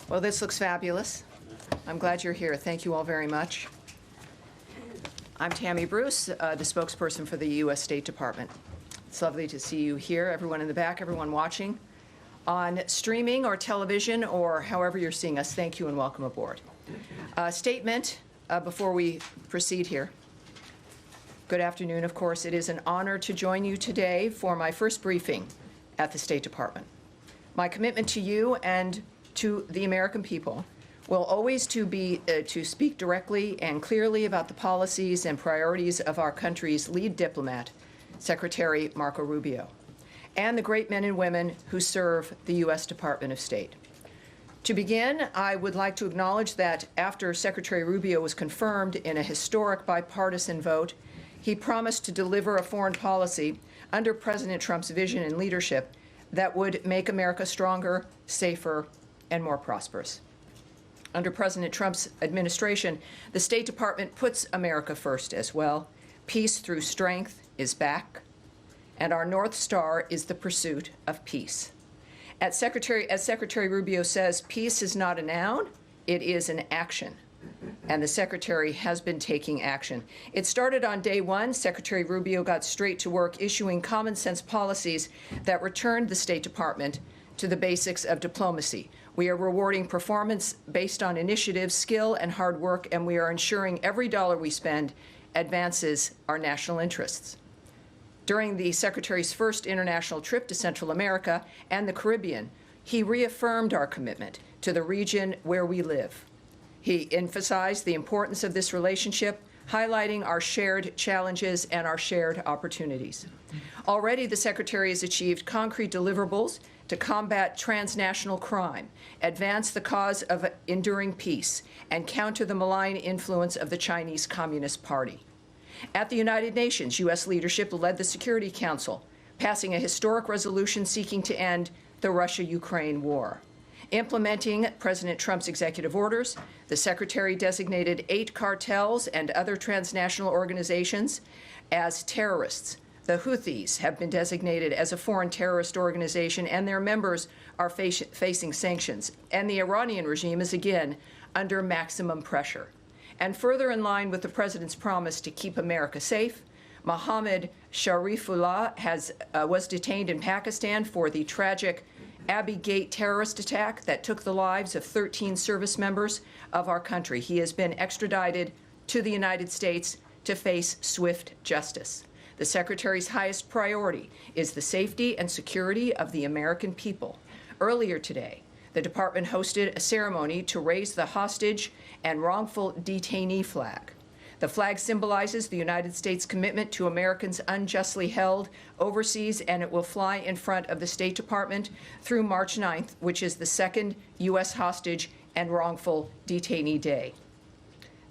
Well, this looks fabulous. I'm glad you're here. Thank you all very much. I'm Tammy Bruce, the spokesperson for the U.S. State Department. It's lovely to see you here, everyone in the back, everyone watching on streaming or television or however you're seeing us. Thank you and welcome aboard. Statement before we proceed here. Good afternoon, of course. It is an honor to join you today for my first briefing at the State Department. My commitment to you and to the American people will always be to speak directly and clearly about the policies and priorities of our country's lead diplomat, Secretary Marco Rubio, and the great men and women who serve the U.S. Department of State. To begin, I would like to acknowledge that after Secretary Rubio was confirmed in a historic bipartisan vote, he promised to deliver a foreign policy under President Trump's vision and leadership that would make America stronger, safer, and more prosperous. Under President Trump's administration, the State Department puts America first as well. Peace through strength is back, and our North Star is the pursuit of peace. As Secretary Rubio says, peace is not a noun, it is an action. And the Secretary has been taking action. It started on day one. Secretary Rubio got straight to work issuing common sense policies that returned the State Department to the basics of diplomacy. We are rewarding performance based on initiative, skill, and hard work, and we are ensuring every dollar we spend advances our national interests. During the Secretary's first international trip to Central America and the Caribbean, he reaffirmed our commitment to the region where we live. He emphasized the importance of this relationship, highlighting our shared challenges and our shared opportunities. Already, the Secretary has achieved concrete deliverables to combat transnational crime, advance the cause of enduring peace, and counter the malign influence of the Chinese Communist Party. At the United Nations, U.S. leadership led the Security Council, passing a historic resolution seeking to end the Russia-Ukraine war. Implementing President Trump's executive orders, the Secretary designated 8 cartels and other transnational organizations as terrorists. The Houthis have been designated as a foreign terrorist organization, and their members are facing sanctions. And the Iranian regime is again under maximum pressure. And further in line with the President's promise to keep America safe, Mohammed Sharifullah was detained in Pakistan for the tragic Abbey Gate terrorist attack that took the lives of 13 service members of our country. He has been extradited to the United States to face swift justice. The Secretary's highest priority is the safety and security of the American people. Earlier today, the Department hosted a ceremony to raise the hostage and wrongful detainee flag. The flag symbolizes the United States' commitment to Americans unjustly held overseas, and it will fly in front of the State Department through March 9th, which is the second U.S. hostage and wrongful detainee day.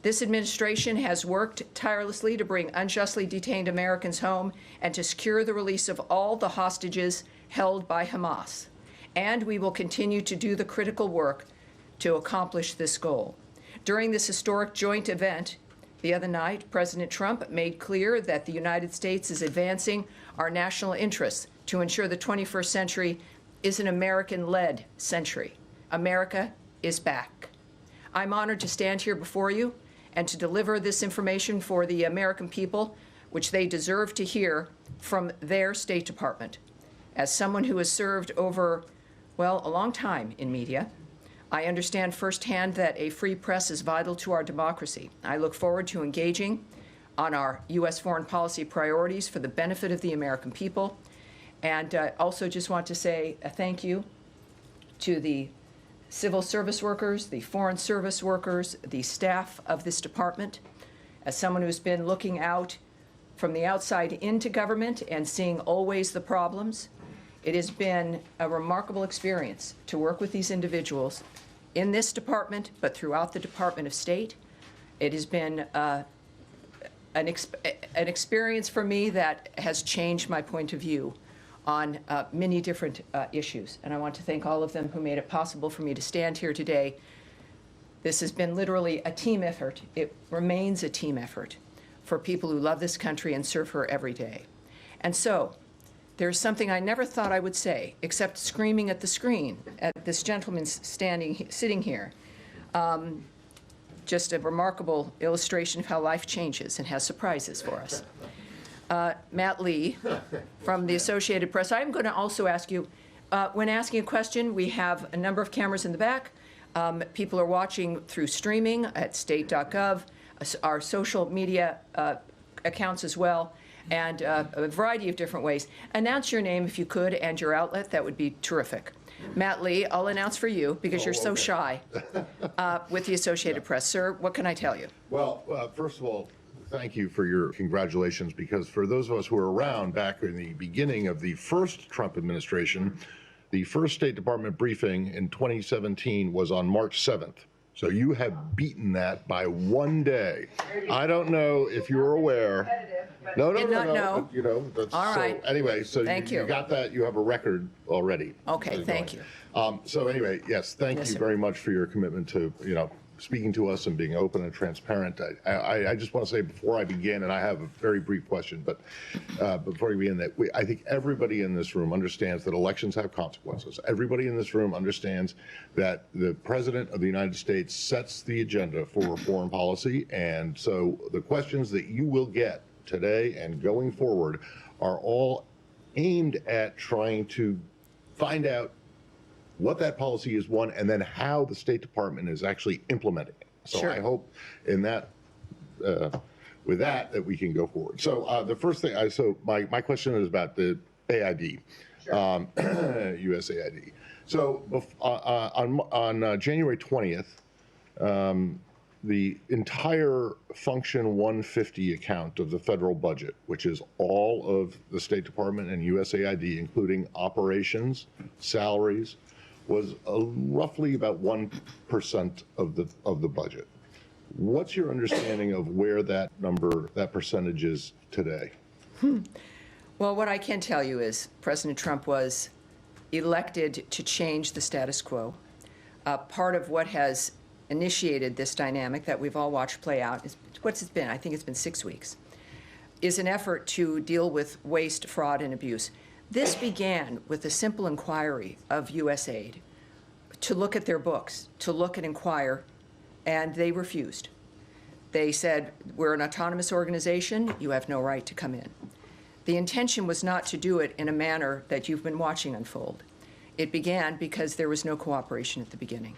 This administration has worked tirelessly to bring unjustly detained Americans home and to secure the release of all the hostages held by Hamas. And we will continue to do the critical work to accomplish this goal. During this historic joint event the other night, President Trump made clear that the United States is advancing our national interests to ensure the 21st century is an American-led century. America is back. I'm honored to stand here before you and to deliver this information for the American people, which they deserve to hear from their State Department. As someone who has served over, well, a long time in media, I understand firsthand that a free press is vital to our democracy. I look forward to engaging on our U.S. foreign policy priorities for the benefit of the American people. And also just want to say a thank you to the civil service workers, the foreign service workers, the staff of this department. As someone who's been looking out from the outside into government and seeing always the problems, it has been a remarkable experience to work with these individuals in this department, but throughout the Department of State. It has been an experience for me that has changed my point of view on many different issues. And I want to thank all of them who made it possible for me to stand here today. This has been literally a team effort. It remains a team effort for people who love this country and serve her every day. And so, There's something I never thought I would say, except screaming at the screen at this gentleman sitting here. Just a remarkable illustration of how life changes and has surprises for us. Matt Lee from the Associated Press. I'm going to also ask you, when asking a question, we have a number of cameras in the back. People are watching through streaming at state.gov, our social media accounts as well, and a variety of different ways. Announce your name if you could and your outlet. That would be terrific. Matt Lee, I'll announce for you because you're so shy with the Associated Press. Sir, what can I tell you? Well, first of all, thank you for your congratulations, because for those of us who were around back in the beginning of the first Trump administration, the first State Department briefing in 2017 was on March 7th. So you have beaten that by 1 day. I don't know if you're aware. No. You know, that's, all right. So anyway, so you got that. You have a record already. Okay, thank you. So anyway, yes, thank you very much for your commitment to, speaking to us and being open and transparent. I just want to say before I begin, and I have a very brief question, but before we begin, that I think everybody in this room understands that elections have consequences. Everybody in this room understands that the President of the United States sets the agenda for foreign policy, and so the questions that you will get today and going forward are all aimed at trying to find out what that policy is, one, and then how the State Department is actually implementing it. So sure. I hope in that, with that we can go forward. So the first thing, so my question is about the AID, sure. USAID. So on January 20th, the entire Function 150 account of the federal budget, which is all of the State Department and USAID, including operations, salaries, was roughly about 1% of the budget. What's your understanding of where that percentage is today? Well, what I can tell you is President Trump was elected to change the status quo. Part of what has initiated this dynamic that we've all watched play out is what's it been? I think it's been 6 weeks. Is an effort to deal with waste, fraud, and abuse. This began with a simple inquiry of USAID to look at their books, to look and inquire, and they refused. They said, we're an autonomous organization, you have no right to come in. The intention was not to do it in a manner that you've been watching unfold. It began because there was no cooperation at the beginning.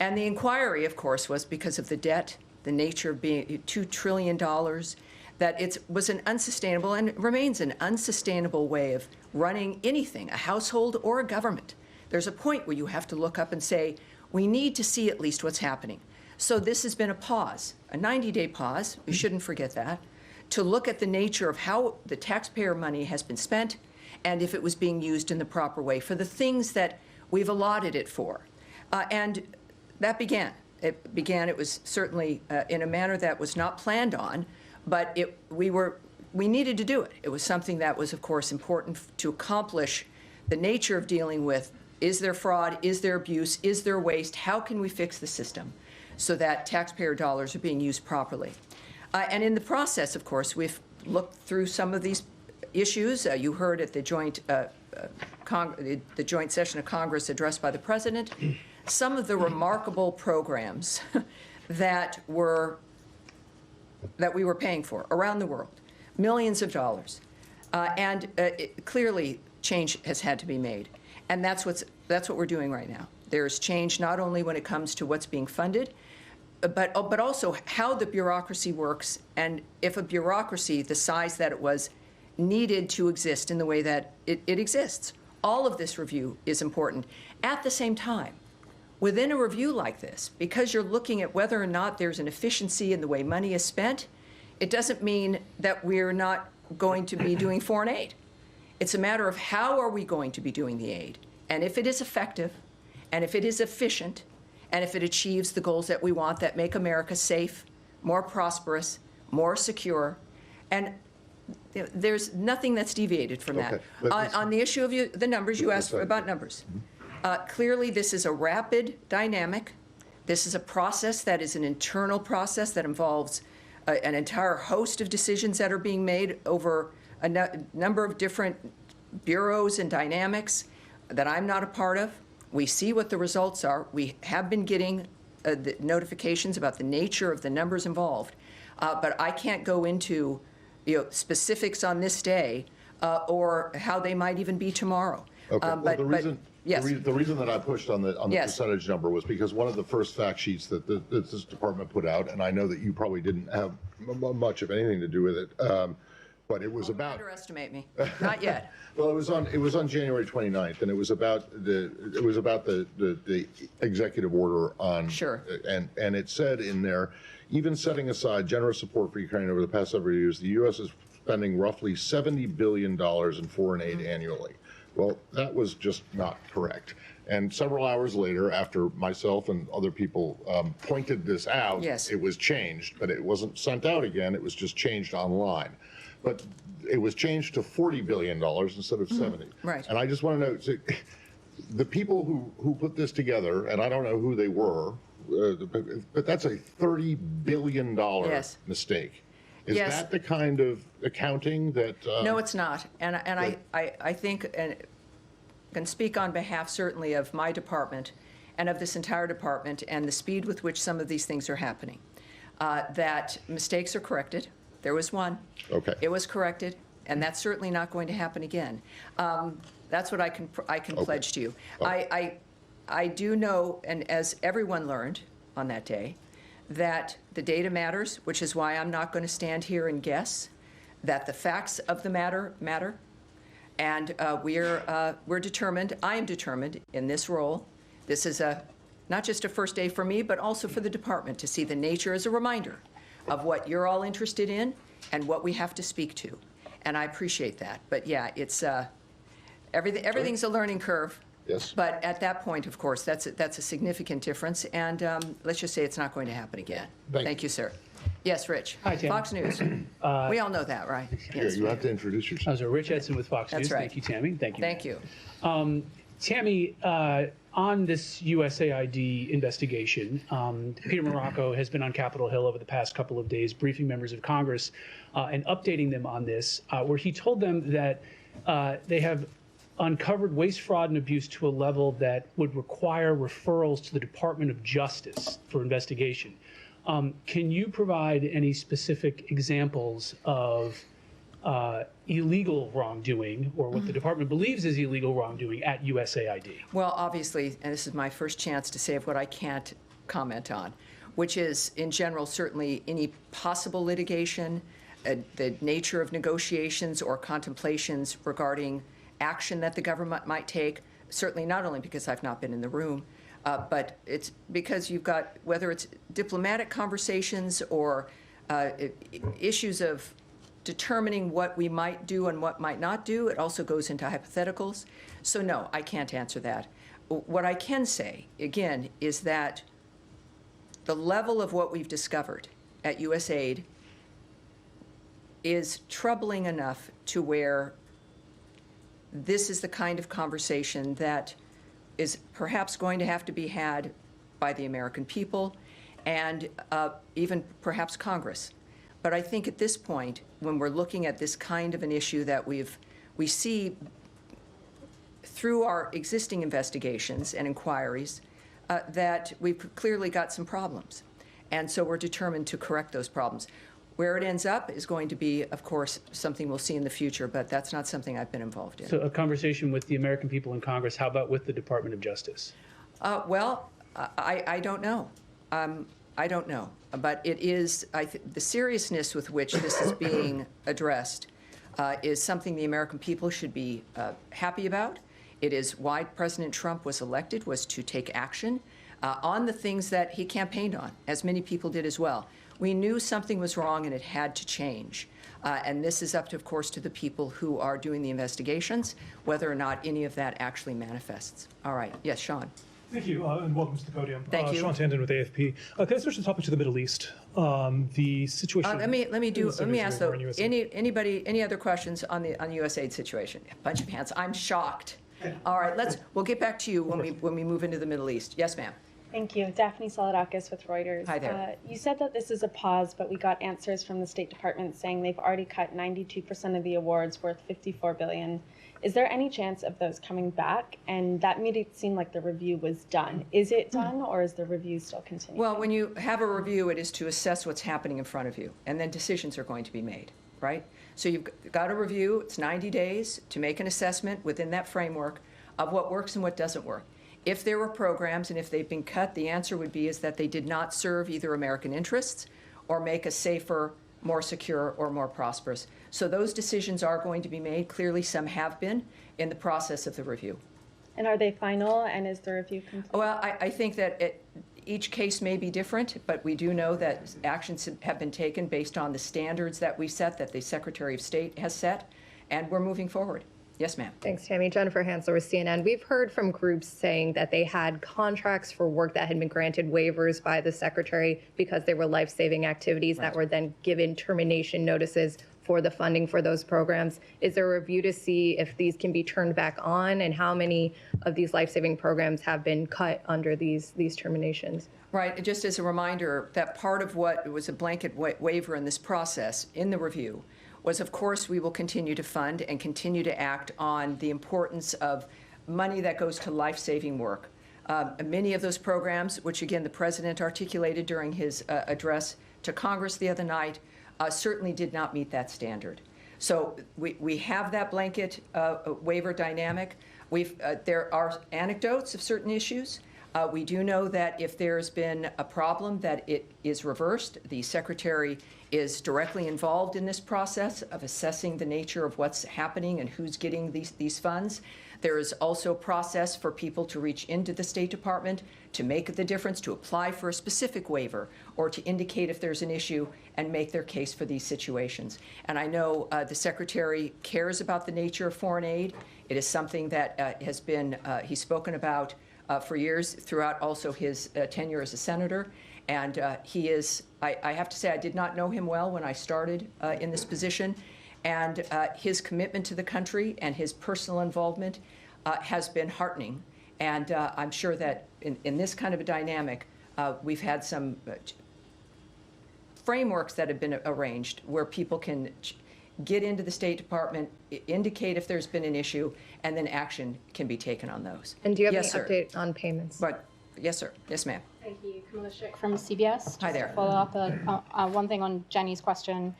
And the inquiry, of course, was because of the debt, the nature of being $2 trillion, that it was an unsustainable and remains an unsustainable way of running anything, a household or a government. There's a point where you have to look up and say, we need to see at least what's happening. So this has been a pause, a 90-day pause, we shouldn't forget that, to look at the nature of how the taxpayer money has been spent and if it was being used in the proper way for the things that we've allotted it for. And that began. It was certainly in a manner that was not planned on, but we needed to do it. It was something that was, of course, important to accomplish the nature of dealing with, is there fraud, is there abuse, is there waste, how can we fix the system so that taxpayer dollars are being used properly? And in the process, of course, we've looked through some of these issues. You heard at the joint session of Congress addressed by the President, some of the remarkable programs that we were paying for around the world, millions of dollars. Clearly, change has had to be made. And that's what we're doing right now. There's change not only when it comes to what's being funded, but also how the bureaucracy works, and if a bureaucracy the size that it was needed to exist in the way that it exists. All of this review is important. At the same time, within a review like this, because you're looking at whether or not there's an efficiency in the way money is spent, it doesn't mean that we're not going to be doing foreign aid. It's a matter of how are we going to be doing the aid, and if it is effective, and if it is efficient, and if it achieves the goals that we want that make America safe, more prosperous, more secure, and there's nothing that's deviated from that. On the issue of the numbers, you asked about numbers. Clearly, this is a rapid dynamic. This is a process that is an internal process that involves an entire host of decisions that are being made over a number of different bureaus and dynamics that I'm not a part of. We see what the results are. We have been getting the notifications about the nature of the numbers involved, but I can't go into specifics on this day or how they might even be tomorrow. Okay. Well, Yes. The reason that I pushed on the Yes. percentage number was because one of the first fact sheets that this department put out, and I know that you probably didn't have much of anything to do with it, but it was about. Underestimate me. Not yet. Well, it was on January 29th, and it was about the executive order on. Sure. And it said in there, even setting aside generous support for Ukraine over the past several years, the U.S. is spending roughly $70 billion in foreign aid annually. Well, that was just not correct. And several hours later, after myself and other people pointed this out, yes. It was changed, but it wasn't sent out again. It was just changed online. But it was changed to $40 billion instead of 70. Right. And I just want to know, so the people who put this together, and I don't know who they were, but that's a $30 billion yes. mistake. Is yes. that the kind of accounting that? No, it's not. And I think, and can speak on behalf certainly of my department and of this entire department and the speed with which some of these things are happening, that mistakes are corrected. There was one. Okay. It was corrected, and that's certainly not going to happen again. That's what I can okay. pledge to you. Okay. I do know, and as everyone learned on that day, that the data matters, which is why I'm not going to stand here and guess, that the facts of the matter, and we're determined, I am determined in this role. This is not just a first day for me, but also for the department to see the nature as a reminder of what you're all interested in and what we have to speak to. And I appreciate that. But yeah, it's everything's a learning curve. Yes. But at that point, of course, that's a significant difference, and let's just say it's not going to happen again. Thank you, sir. Yes, Rich. Hi, Tammy. Fox News. We all know that, right? Yes. Yeah, you have to introduce yourself. So Rich Edson with Fox News. Right. Thank you, Tammy. Thank you. Thank you. Tammy, on this USAID investigation, Peter Morocco has been on Capitol Hill over the past couple of days briefing members of Congress and updating them on this, where he told them that they have uncovered waste, fraud, and abuse to a level that would require referrals to the Department of Justice for investigation. Can you provide any specific examples of illegal wrongdoing, or what the department believes is illegal wrongdoing at USAID? Well, obviously, and this is my first chance to say of what I can't comment on, which is, in general, certainly any possible litigation, the nature of negotiations or contemplations regarding action that the government might take, certainly not only because I've not been in the room, but it's because you've got, whether it's diplomatic conversations or issues of determining what we might do and what might not do, it also goes into hypotheticals. So no, I can't answer that. What I can say, again, is that the level of what we've discovered at USAID is troubling enough to where this is the kind of conversation that is perhaps going to have to be had by the American people and even perhaps Congress. But I think at this point, when we're looking at this kind of an issue that we see through our existing investigations and inquiries, that we've clearly got some problems. And so we're determined to correct those problems. Where it ends up is going to be, of course, something we'll see in the future, but that's not something I've been involved in. So a conversation with the American people in Congress, how about with the Department of Justice? Well, I don't know. I don't know. But it is, the seriousness with which this is being addressed is something the American people should be happy about. It is why President Trump was elected, was to take action on the things that he campaigned on, as many people did as well. We knew something was wrong and it had to change. And this is up to, of course, to the people who are doing the investigations, whether or not any of that actually manifests. All right. Yes, Sean. Thank you, and welcome to the podium. Thank you. Sean Tandon with AFP. Can I switch the topic to the Middle East? The situation. Let me ask though. Any other questions on the USAID situation? A bunch of hands. I'm shocked. All right. We'll get back to you when we move into the Middle East. Yes, ma'am. Thank you. Daphne Saladakis with Reuters. Hi there. You said that this is a pause, but we got answers from the State Department saying they've already cut 92% of the awards worth $54 billion Is there any chance of those coming back? And that made it seem like the review was done. Is it done, or is the review still continuing? Well, when you have a review, it is to assess what's happening in front of you, and then decisions are going to be made, right? So you've got a review, it's 90 days to make an assessment within that framework of what works and what doesn't work. If there were programs and if they've been cut, the answer would be is that they did not serve either American interests or make us safer, more secure, or more prosperous. So those decisions are going to be made. Clearly, some have been in the process of the review. And are they final, and is the review complete? Well, I think that each case may be different, but we do know that actions have been taken based on the standards that we set, that the Secretary of State has set, and we're moving forward. Yes, ma'am. Thanks, Tammy. Jennifer Hansler with CNN. We've heard from groups saying that they had contracts for work that had been granted waivers by the Secretary because they were life-saving activities that were then given termination notices for the funding for those programs. Is there a review to see if these can be turned back on, and how many of these life-saving programs have been cut under these terminations? Right. Just as a reminder, that part of what was a blanket waiver in this process, in the review, was, of course, we will continue to fund and continue to act on the importance of money that goes to life-saving work. Many of those programs, which again the President articulated during his address to Congress the other night, certainly did not meet that standard. So we have that blanket waiver dynamic. There are anecdotes of certain issues. We do know that if there's been a problem, that it is reversed. The Secretary is directly involved in this process of assessing the nature of what's happening and who's getting these funds. There is also a process for people to reach into the State Department to make the difference, to apply for a specific waiver, or to indicate if there's an issue and make their case for these situations. And I know the Secretary cares about the nature of foreign aid. It is something that has been, he's spoken about for years throughout also his tenure as a senator. And he is, I have to say, I did not know him well when I started in this position. And his commitment to the country and his personal involvement has been heartening. And I'm sure that in this kind of a dynamic, we've had some frameworks that have been arranged where people can get into the State Department, indicate if there's been an issue, and then action can be taken on those. And do you have Yes, any sir. update on payments? But yes, sir. Yes, ma'am. Thank you. Camilla Schick from CBS. Hi there. Just to follow up one thing on Jenny's question.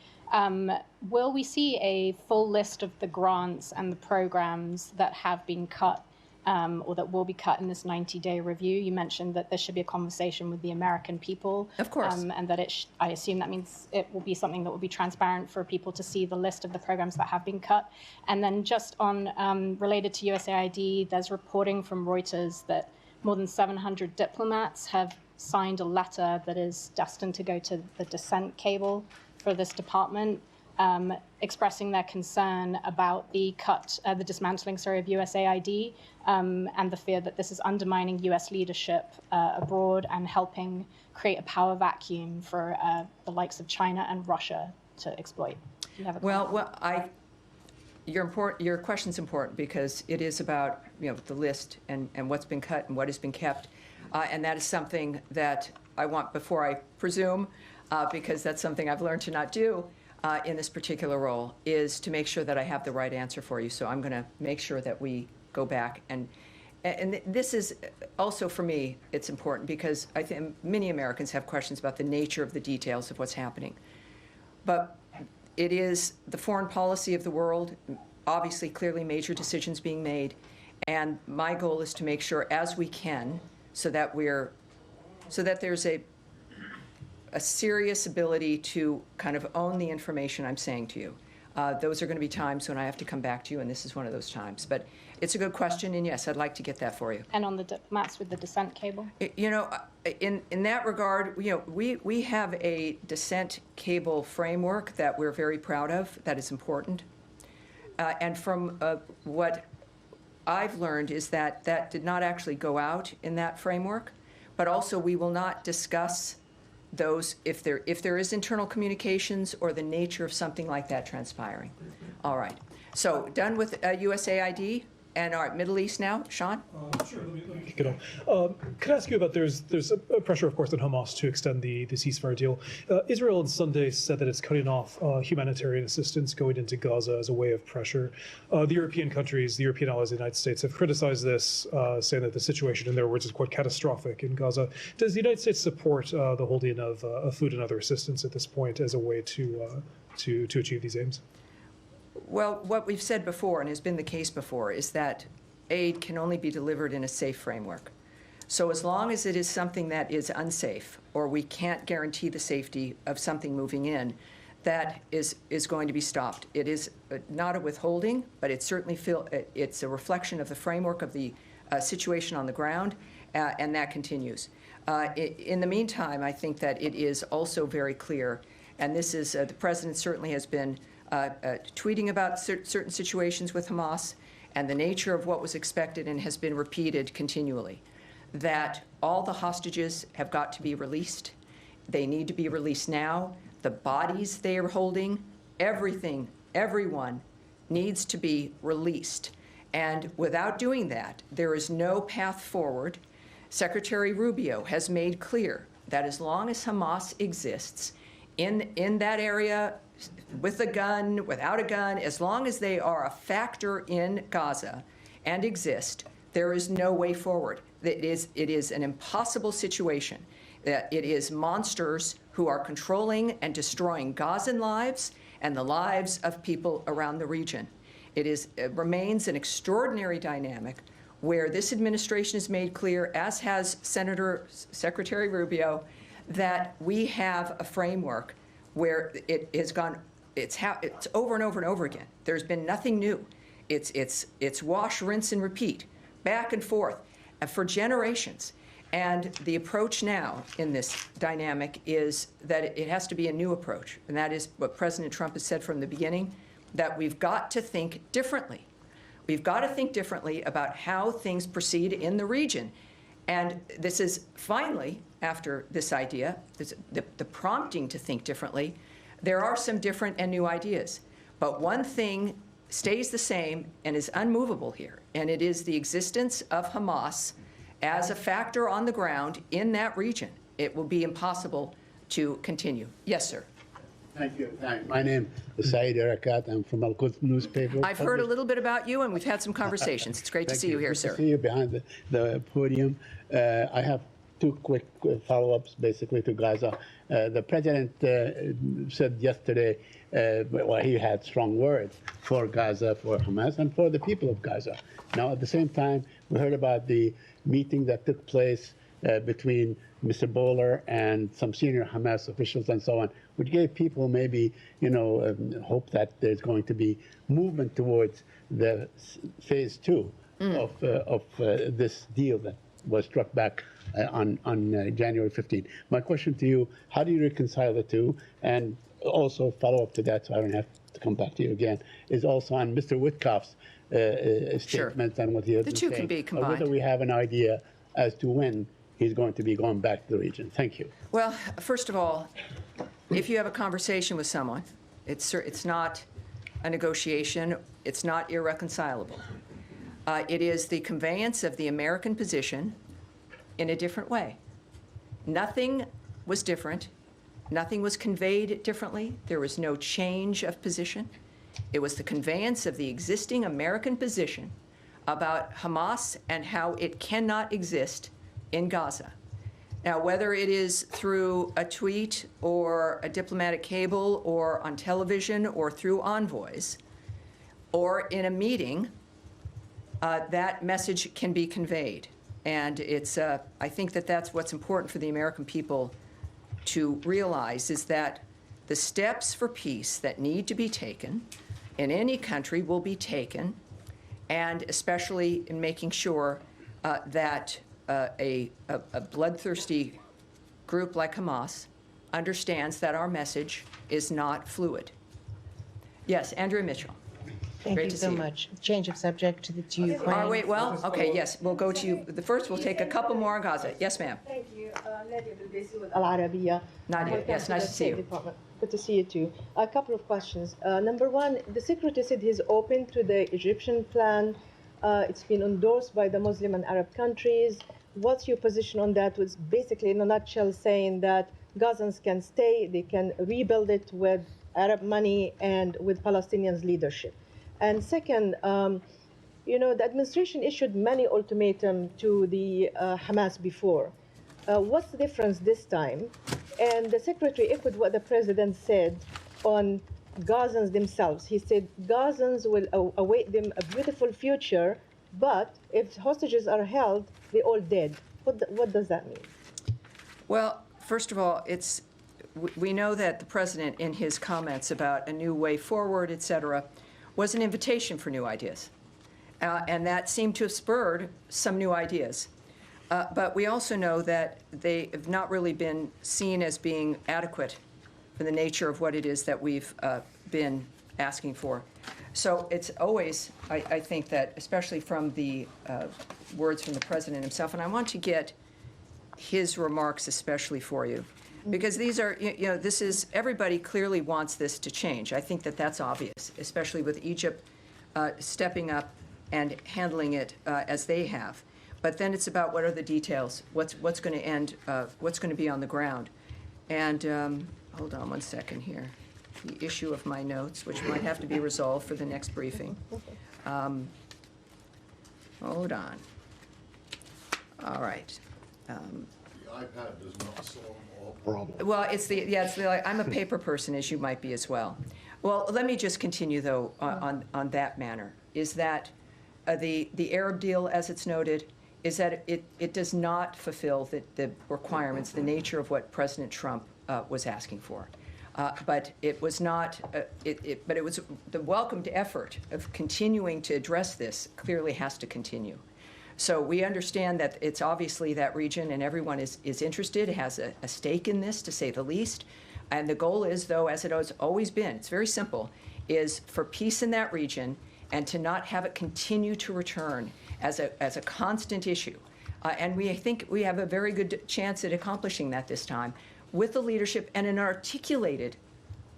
Will we see a full list of the grants and the programs that have been cut or that will be cut in this 90-day review? You mentioned that there should be a conversation with the American people. Of course. And that I assume that means it will be something that will be transparent for people to see the list of the programs that have been cut. And then just on related to USAID, there's reporting from Reuters that more than 700 diplomats have signed a letter that is destined to go to the dissent cable for this department, expressing their concern about the dismantling, of USAID, and the fear that this is undermining U.S. leadership abroad and helping create a power vacuum for the likes of China and Russia to exploit. Do you have a comment? Your question's important because it is about the list and what's been cut and what has been kept, and that is something that I want before I presume, because that's something I've learned to not do in this particular role, is to make sure that I have the right answer for you. So I'm going to make sure that we go back and this is also for me it's important because I think many Americans have questions about the nature of the details of what's happening, but it is the foreign policy of the world, obviously, clearly major decisions being made, and my goal is to make sure as we can so that there's a serious ability to kind of own the information I'm saying to you. Those are going to be times when I have to come back to you, and this is one of those times. But it's a good question, and yes, I'd like to get that for you. And on the diplomats with the dissent cable? In that regard, we have a dissent cable framework that we're very proud of, that is important. And from what I've learned is that did not actually go out in that framework, but also we will not discuss those if there is internal communications or the nature of something like that transpiring. All right. So done with USAID, And our Middle East now, Sean? Sure, let me kick it off. Could I ask you about, there's a pressure, of course, on Hamas to extend the ceasefire deal. Israel on Sunday said that it's cutting off humanitarian assistance going into Gaza as a way of pressure. The European countries, the European allies of the United States have criticized this, saying that the situation, in their words, is quite catastrophic in Gaza. Does the United States support the holding of food and other assistance at this point as a way to achieve these aims? Well, what we've said before, and has been the case before, is that aid can only be delivered in a safe framework. So as long as it is something that is unsafe, or we can't guarantee the safety of something moving in, that is going to be stopped. It is not a withholding, but it's a reflection of the framework of the situation on the ground, and that continues. In the meantime, I think that it is also very clear, and this is, the President certainly has been tweeting about certain situations with Hamas and the nature of what was expected and has been repeated continually, that all the hostages have got to be released. They need to be released now. The bodies they are holding, everything, everyone needs to be released. And without doing that, there is no path forward. Secretary Rubio has made clear that as long as Hamas exists in that area, with a gun, without a gun, as long as they are a factor in Gaza and exist, there is no way forward. It is an impossible situation. It is monsters who are controlling and destroying Gazan lives and the lives of people around the region. It remains an extraordinary dynamic where this administration has made clear, as has Secretary Rubio, that we have a framework where it has gone, it's over and over and over again. There's been nothing new. It's wash, rinse, and repeat, back and forth, for generations. And the approach now in this dynamic is that it has to be a new approach, and that is what President Trump has said from the beginning, that we've got to think differently. We've got to think differently about how things proceed in the region. And this is finally, after this idea, the prompting to think differently, there are some different and new ideas. But one thing stays the same and is unmovable here, and it is the existence of Hamas as a factor on the ground in that region. It will be impossible to continue. Yes, sir. Thank you. My name is Saeed Erakat. I'm from Al-Quds newspaper. I've heard a little bit about you, and we've had some conversations. It's great to see you here, sir. Good to see you behind the podium. I have two quick follow-ups, basically, to Gaza. The president said yesterday, well, he had strong words for Gaza, for Hamas, and for the people of Gaza. Now, at the same time, we heard about the meeting that took place between Mr. Bowler and some senior Hamas officials and so on, which gave people maybe, hope that there's going to be movement towards the phase two of this deal that was struck back on January 15. My question to you, how do you reconcile the two? And also follow up to that, so I don't have to come back to you again, is also on Mr. Witkoff's statement and what he has been saying. The two can be combined. Whether we have an idea as to when he's going to be going back to the region. Thank you. Well, first of all, if you have a conversation with someone, it's not a negotiation, it's not irreconcilable. It is the conveyance of the American position in a different way. Nothing was different. Nothing was conveyed differently. There was no change of position. It was the conveyance of the existing American position about Hamas and how it cannot exist in Gaza. Now, whether it is through a tweet or a diplomatic cable or on television or through envoys or in a meeting, that message can be conveyed. And I think that that's what's important for the American people to realize, is that the steps for peace that need to be taken in any country will be taken, and especially in making sure that a bloodthirsty group like Hamas understands that our message is not fluid. Yes, Andrea Mitchell. Thank Great you to so see you. much. Change of subject to Ukraine. Wait, well, okay, yes, we'll go to you. First, we'll take a couple more on Gaza. Yes, ma'am. Thank you. Nadia Bilbesi with Al Arabiya. Nadia, yes, nice to see you. Good to see you too. A couple of questions. Number one, the secretary said he's open to the Egyptian plan It's been endorsed by the Muslim and Arab countries. What's your position on that? Was basically, in a nutshell, saying that Gazans can stay, they can rebuild it with Arab money and with Palestinians' leadership. And second, the administration issued many ultimatums to the Hamas before. What's the difference this time? And the secretary echoed what the president said on Gazans themselves. He said Gazans will await them a beautiful future, but if hostages are held, they're all dead. What does that mean? Well, first of all, we know that the president, in his comments about a new way forward, et cetera, was an invitation for new ideas. And that seemed to have spurred some new ideas. But we also know that they have not really been seen as being adequate for the nature of what it is that we've been asking for. So it's always, I think that, especially from the words from the president himself, and I want to get his remarks especially for you, because these are, this is, everybody clearly wants this to change. I think that that's obvious, especially with Egypt stepping up and handling it as they have. But then it's about what are the details, what's going to end, what's going to be on the ground. And hold on one second here. The issue of my notes, which might have to be resolved for the next briefing. Hold on. All right. The iPad does not solve all problems. Well, I'm a paper person, as you might be as well. Well, let me just continue, though, on that manner, is that the Arab deal, as it's noted, is that it does not fulfill the requirements, the nature of what President Trump was asking for. But it was not, but it was the welcomed effort of continuing to address this clearly has to continue. So we understand that it's obviously that region and everyone is interested, has a stake in this, to say the least. And the goal is, though, as it has always been, it's very simple, is for peace in that region and to not have it continue to return as a constant issue. And we think we have a very good chance at accomplishing that this time with the leadership and an articulated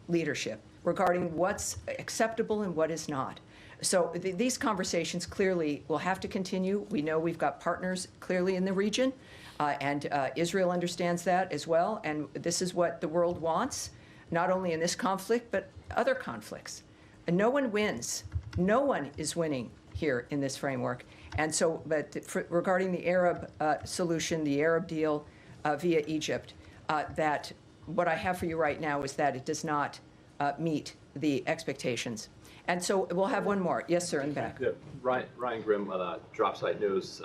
leadership regarding what's acceptable and what is not. So these conversations clearly will have to continue. We know we've got partners clearly in the region, and Israel understands that as well. And this is what the world wants, not only in this conflict, but other conflicts. And no one wins. No one is winning here in this framework. And so, but regarding the Arab solution, the Arab deal via Egypt, that what I have for you right now is that it does not meet the expectations. And so we'll have one more. Yes, sir, in the back. Yeah, Ryan Grimm, Dropsite News.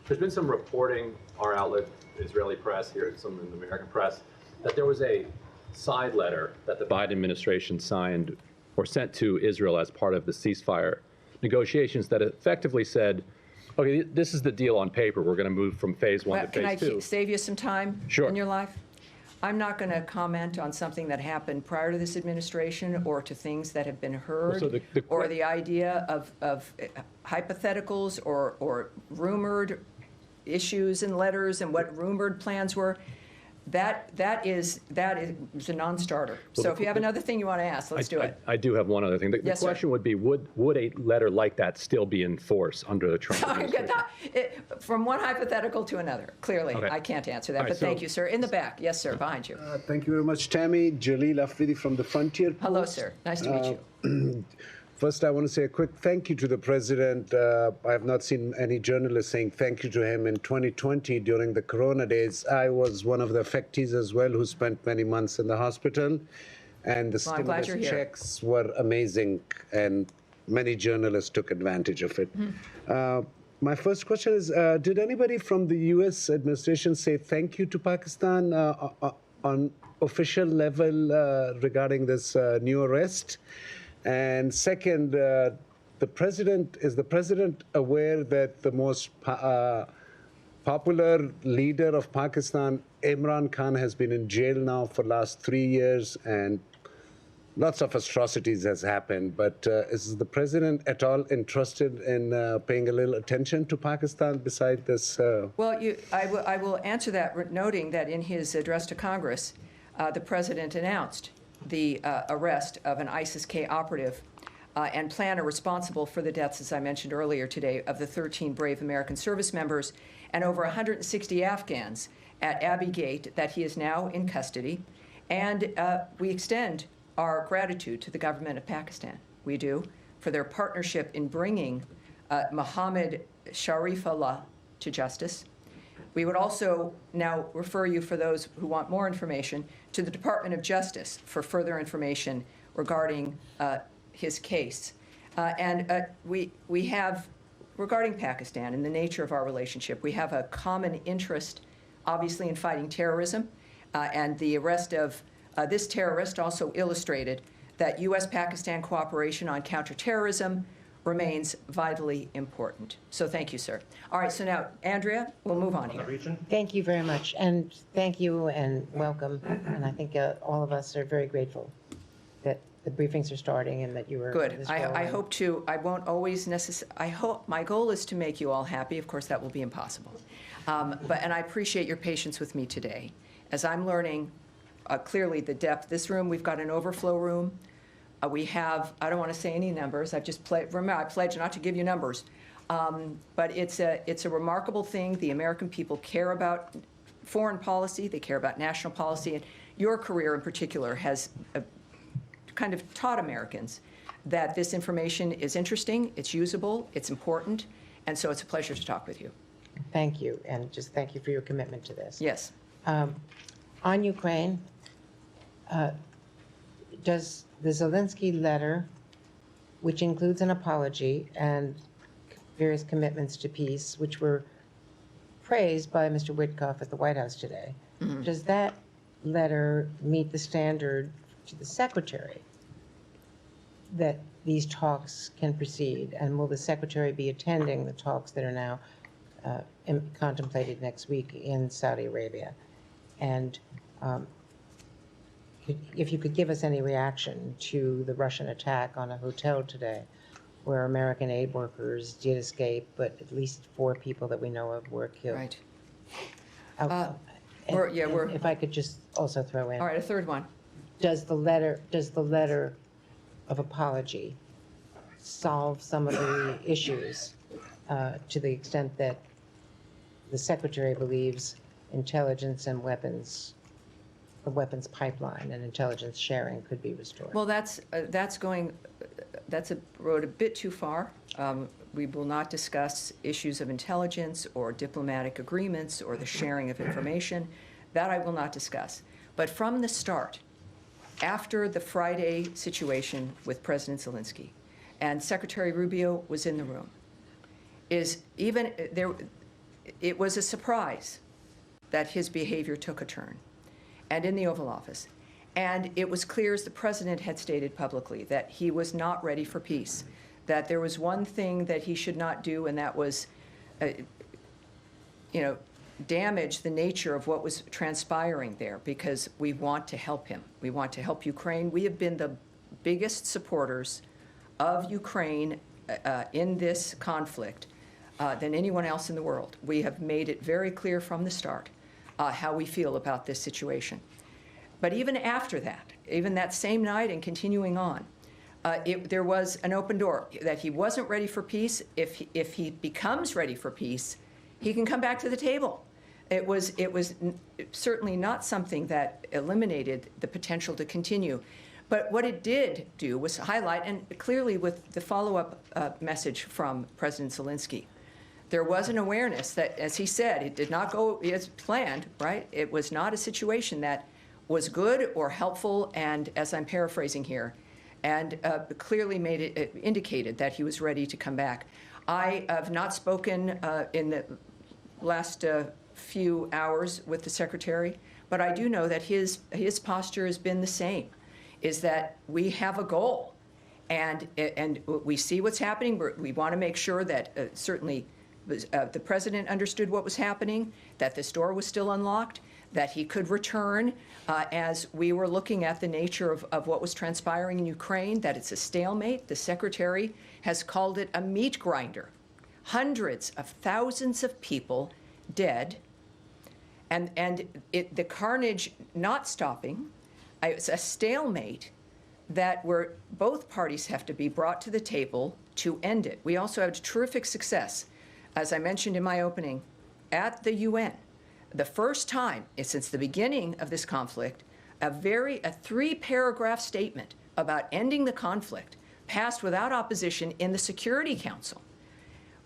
There's been some reporting, our outlet, Israeli press here, some in the American press, that there was a side letter that the Biden administration signed or sent to Israel as part of the ceasefire negotiations that effectively said, okay, this is the deal on paper. We're going to move from phase one to phase two. Can I save you some time in your life? I'm not going to comment on something that happened prior to this administration or to things that have been heard, or the idea of hypotheticals or rumored issues and letters and what rumored plans were. That is a non-starter. So if you have another thing you want to ask, let's do it. I do have one other thing. The question would be, would a letter like that still be in force under the Trump administration? From one hypothetical to another, clearly. Okay. I can't answer that, but thank you, sir. In the back. Yes, sir, behind you. Thank you very much, Tammy. Jalil Afridi from the Frontier Post. Hello, sir. Nice to meet you. First, I want to say a quick thank you to the president. I have not seen any journalists saying thank you to him in 2020 during the corona days. I was one of the affectees as well who spent many months in the hospital. And the stimulus checks were amazing, and many journalists took advantage of it. My first question is, did anybody from the U.S. administration say thank you to Pakistan on official level regarding this new arrest? And second, is the president aware that the most popular leader of Pakistan, Imran Khan, has been in jail now for the last 3 years, and lots of atrocities has happened? But is the president at all interested in paying a little attention to Pakistan beside this? Well, I will answer that, noting that in his address to Congress, the president announced the arrest of an ISIS-K operative and plan are responsible for the deaths, as I mentioned earlier today, of the 13 brave American service members and over 160 Afghans at Abbey Gate that he is now in custody. And we extend our gratitude to the government of Pakistan. We do, for their partnership in bringing Mohammed Sharifullah to justice. We would also now refer you, for those who want more information, to the Department of Justice for further information regarding his case. We have, regarding Pakistan and the nature of our relationship, we have a common interest, obviously, in fighting terrorism. And the arrest of this terrorist also illustrated that U.S.-Pakistan cooperation on counterterrorism remains vitally important. So thank you, sir. All right, so now, Andrea, we'll move on here. Thank you very much, and thank you and welcome. And I think all of us are very grateful that the briefings are starting and that you were Good. this I role. hope to, I won't always necessarily, I hope, my goal is to make you all happy. Of course, that will be impossible. And I appreciate your patience with me today. As I'm learning clearly the depth, this room, we've got an overflow room. We have, I don't want to say any numbers, I've just remember, I pledge not to give you numbers. But it's a remarkable thing. The American people care about foreign policy, they care about national policy, and your career in particular has kind of taught Americans that this information is interesting, it's usable, it's important, and so it's a pleasure to talk with you. Thank you, and just thank you for your commitment to this. Yes. On Ukraine, does the Zelensky letter, which includes an apology and various commitments to peace, which were praised by Mr. Witkoff at the White House today, does that letter meet the standard to the Secretary that these talks can proceed? And will the Secretary be attending the talks that are now contemplated next week in Saudi Arabia? And if you could give us any reaction to the Russian attack on a hotel today, where American aid workers did escape, but at least 4 people that we know of were killed. Right. If I could just also throw in. All right, a third one. Does the letter of apology solve some of the issues to the extent that the Secretary believes intelligence and weapons, the weapons pipeline and intelligence sharing could be restored? Well, that's a road a bit too far. We will not discuss issues of intelligence or diplomatic agreements or the sharing of information. That I will not discuss. But from the start, after the Friday situation with President Zelensky, and Secretary Rubio was in the room, it was a surprise that his behavior took a turn, and in the Oval Office. And it was clear, as the president had stated publicly, that he was not ready for peace, that there was one thing that he should not do, and that was, damage the nature of what was transpiring there, because we want to help him. We want to help Ukraine. We have been the biggest supporters of Ukraine in this conflict than anyone else in the world. We have made it very clear from the start how we feel about this situation. But even after that, even that same night and continuing on, there was an open door that he wasn't ready for peace. If he becomes ready for peace, he can come back to the table. It was certainly not something that eliminated the potential to continue. But what it did do was highlight, and clearly with the follow-up message from President Zelensky, there was an awareness that, as he said, it did not go as planned, right? It was not a situation that was good or helpful, and as I'm paraphrasing here, and clearly indicated that he was ready to come back. I have not spoken in the last few hours with the Secretary, but I do know that his posture has been the same, is that we have a goal, and we see what's happening. We want to make sure that certainly the president understood what was happening, that this door was still unlocked, that he could return as we were looking at the nature of what was transpiring in Ukraine, that it's a stalemate. The Secretary has called it a meat grinder. Hundreds of thousands of people dead, and the carnage not stopping. It's a stalemate that both parties have to be brought to the table to end it. We also had terrific success, as I mentioned in my opening, at the UN. The first time since the beginning of this conflict, a 3-paragraph statement about ending the conflict passed without opposition in the Security Council,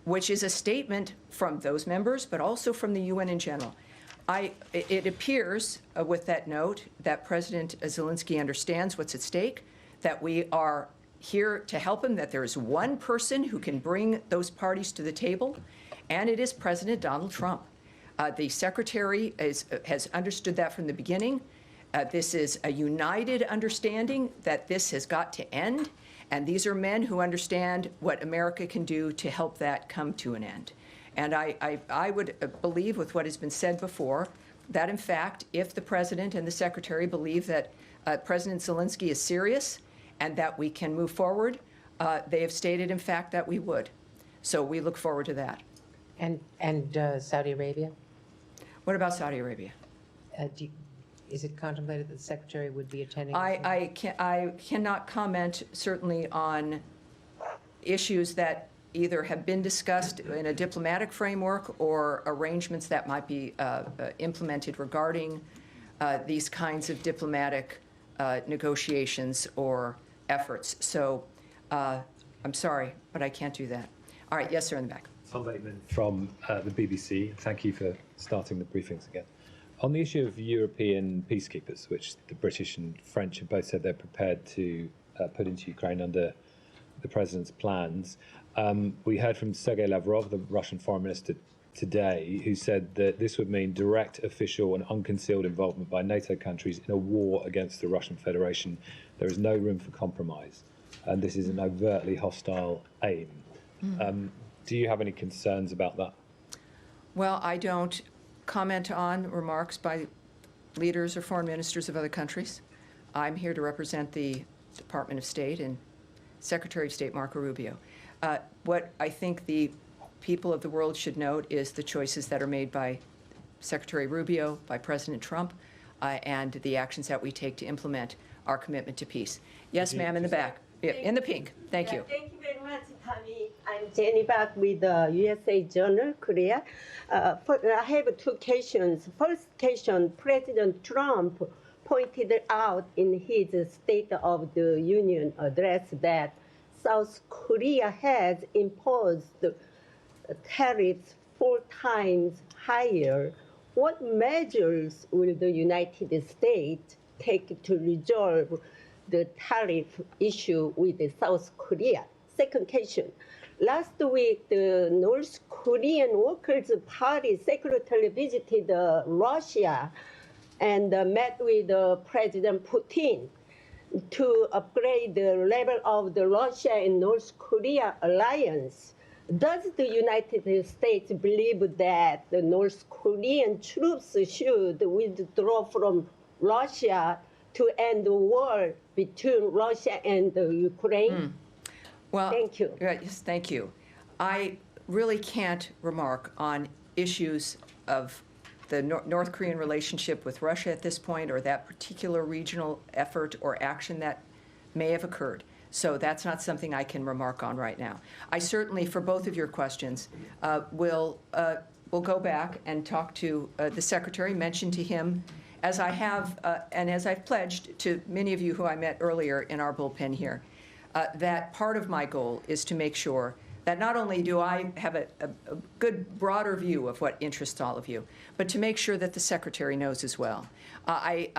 which is a statement from those members, but also from the UN in general. It appears with that note that President Zelensky understands what's at stake, that we are here to help him, that there is one person who can bring those parties to the table, and it is President Donald Trump. The Secretary has understood that from the beginning. This is a united understanding that this has got to end, and these are men who understand what America can do to help that come to an end. And I would believe, with what has been said before, that in fact, if the President and the Secretary believe that President Zelensky is serious and that we can move forward, they have stated, in fact, that we would. So we look forward to that. And Saudi Arabia? What about Saudi Arabia? Is it contemplated that the Secretary would be attending? I cannot comment, certainly, on issues that either have been discussed in a diplomatic framework or arrangements that might be implemented regarding these kinds of diplomatic negotiations or efforts. So I'm sorry, but I can't do that. All right, yes, sir, in the back. Tom Bateman from the BBC. Thank you for starting the briefings again. On the issue of European peacekeepers, which the British and French have both said they're prepared to put into Ukraine under the president's plans, we heard from Sergei Lavrov, the Russian foreign minister, today, who said that this would mean direct, official and unconcealed involvement by NATO countries in a war against the Russian Federation. There is no room for compromise, and this is an overtly hostile aim. Do you have any concerns about that? Well, I don't comment on remarks by leaders or foreign ministers of other countries. I'm here to represent the Department of State and Secretary of State Marco Rubio. What I think the people of the world should note is the choices that are made by Secretary Rubio, by President Trump, and the actions that we take to implement our commitment to peace. Yes, ma'am, in the back. In the pink. Thank you. Thank you very much, Tammy. I'm Jenny Back with the USA Journal, Korea. I have two questions. First question, President Trump pointed out in his State of the Union address that South Korea has imposed tariffs 4 times higher. What measures will the United States take to resolve the tariff issue with South Korea? Second question. Last week, the North Korean Workers' Party secretary visited Russia and met with President Putin to upgrade the level of the Russia and North Korea alliance. Does the United States believe that the North Korean troops should withdraw from Russia to end the war between Russia and Ukraine? Well, thank you. Yes, thank you. I really can't remark on issues of the North Korean relationship with Russia at this point, or that particular regional effort or action that may have occurred. So that's not something I can remark on right now. I certainly, for both of your questions, will go back and talk to the Secretary, mention to him, as I have and as I've pledged to many of you who I met earlier in our bullpen here, that part of my goal is to make sure that not only do I have a good broader view of what interests all of you, but to make sure that the Secretary knows as well. I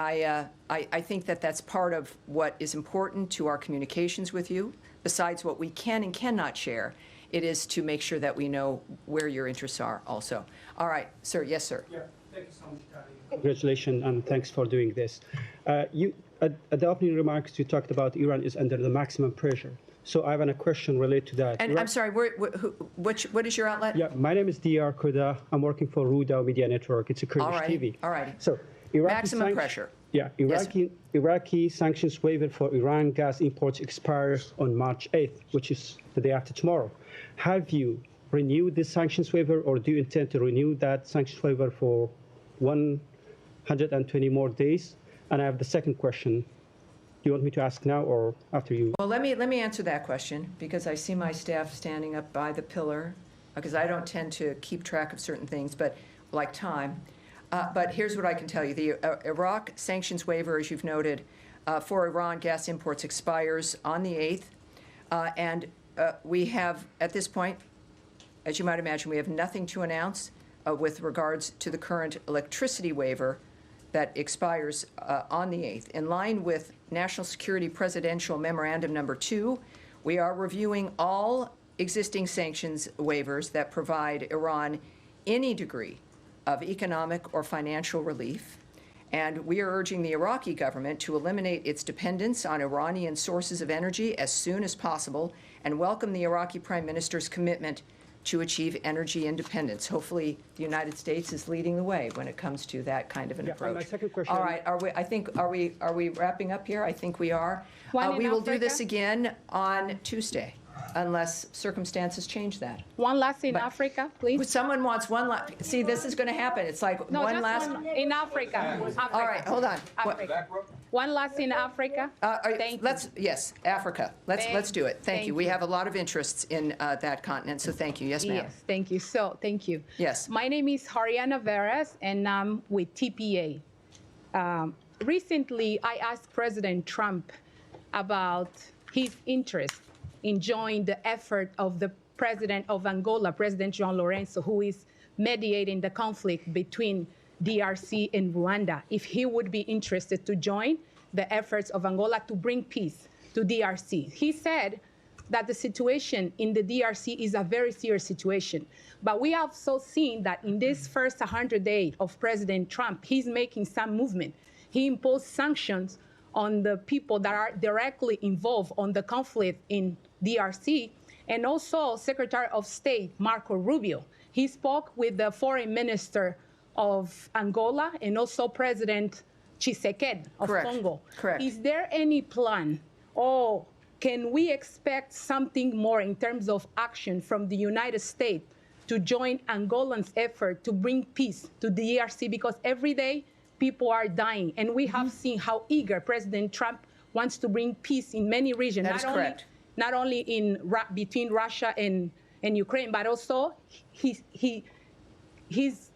think that that's part of what is important to our communications with you, besides what we can and cannot share. It is to make sure that we know where your interests are also. All right, sir. Yes, sir. Yeah, thank you so much, Patty. Congratulations, and thanks for doing this. At the opening remarks, you talked about Iran is under the maximum pressure. So I have a question related to that. And I'm sorry, what is your outlet? Yeah, my name is Dr. Koda. I'm working for Ruda Media Network. It's a Kurdish TV. All right. So maximum pressure. Yeah, Iraqi sanctions waiver for Iran gas imports expires on March 8th, which is the day after tomorrow. Have you renewed this sanctions waiver, or do you intend to renew that sanctions waiver for 120 more days? And I have the second question. you want me to ask now or after you? Well, let me answer that question, because I see my staff standing up by the pillar, because I don't tend to keep track of certain things, but like time. But here's what I can tell you. The Iraq sanctions waiver, as you've noted, for Iran gas imports expires on the 8th. And we have, at this point, as you might imagine, we have nothing to announce with regards to the current electricity waiver that expires on the 8th. In line with National Security Presidential Memorandum Number 2, we are reviewing all existing sanctions waivers that provide Iran any degree of economic or financial relief. And we are urging the Iraqi government to eliminate its dependence on Iranian sources of energy as soon as possible and welcome the Iraqi Prime Minister's commitment to achieve energy independence. Hopefully, the United States is leading the way when it comes to that kind of an approach. My second question. All right, are we wrapping up here? I think we are. One in We will do this Africa? again on Tuesday, unless circumstances change that. One last in But- Africa, please. Someone wants one last. See, this is going to happen. It's like No, one just last. one in Africa. All right, hold on. Africa. One last in Africa. Thank you. Yes, Africa. Let's do it. Thank you. thank We you. have a lot of interests in that continent, so thank you. Yes, ma'am. Yes, thank you. So, thank you. Yes. My name is Hariana Veras, and I'm with TPA. Recently, I asked President Trump about his interest in joining the effort of the president of Angola, President João Lourenço, who is mediating the conflict between DRC and Rwanda, if he would be interested to join the efforts of Angola to bring peace to DRC. He said that the situation in the DRC is a very serious situation. But we have also seen that in this first 100 days of President Trump, he's making some movement. He imposed sanctions on the people that are directly involved on the conflict in DRC, and also Secretary of State Marco Rubio. He spoke with the foreign minister of Angola and also President Tshisekedi of Correct. Congo. Correct. Is there any plan, or can we expect something more in terms of action from the United States to join Angolan's effort to bring peace to the DRC? Because every day people are dying, and we have seen how eager President Trump wants to bring peace in many regions. That is correct. Not only in between Russia and Ukraine, but also he's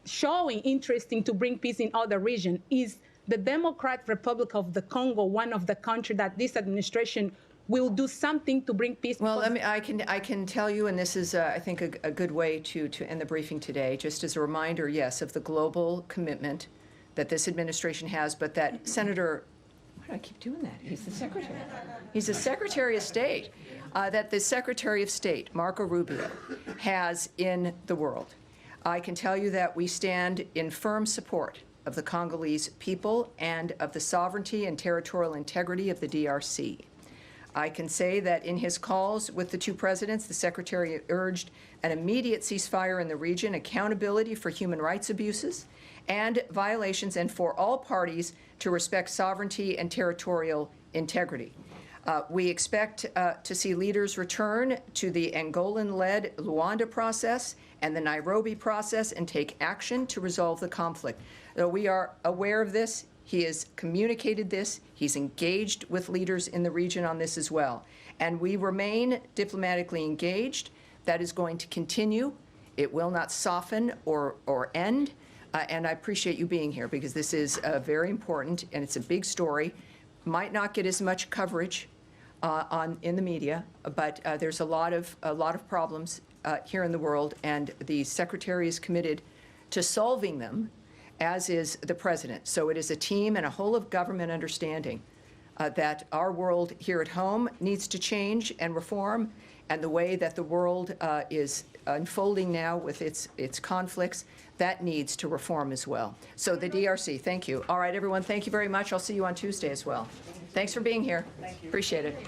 showing interest in to bring peace in other regions. Is the Democratic Republic of the Congo one of the countries that this administration will do something to bring peace? Well, I can tell you, and this is, I think, a good way to end the briefing today, just as a reminder, yes, of the global commitment that this administration has, but that Senator, why do I keep doing that? He's the secretary. He's the Secretary of State, that the Secretary of State, Marco Rubio, has in the world. I can tell you that we stand in firm support of the Congolese people and of the sovereignty and territorial integrity of the DRC. I can say that in his calls with the two presidents, the Secretary urged an immediate ceasefire in the region, accountability for human rights abuses and violations, and for all parties to respect sovereignty and territorial integrity. We expect to see leaders return to the Angolan-led Luanda process and the Nairobi process and take action to resolve the conflict. We are aware of this. He has communicated this. He's engaged with leaders in the region on this as well. And we remain diplomatically engaged. That is going to continue. It will not soften or end. And I appreciate you being here, because this is very important, and it's a big story. Might not get as much coverage in the media, but there's a lot of problems here in the world, and the Secretary is committed to solving them, as is the President. So it is a team and a whole of government understanding that our world here at home needs to change and reform, and the way that the world is unfolding now with its conflicts, that needs to reform as well. So the DRC, thank you. All right, everyone, thank you very much. I'll see you on Tuesday as well. Thanks for being here. Thank you. Appreciate it.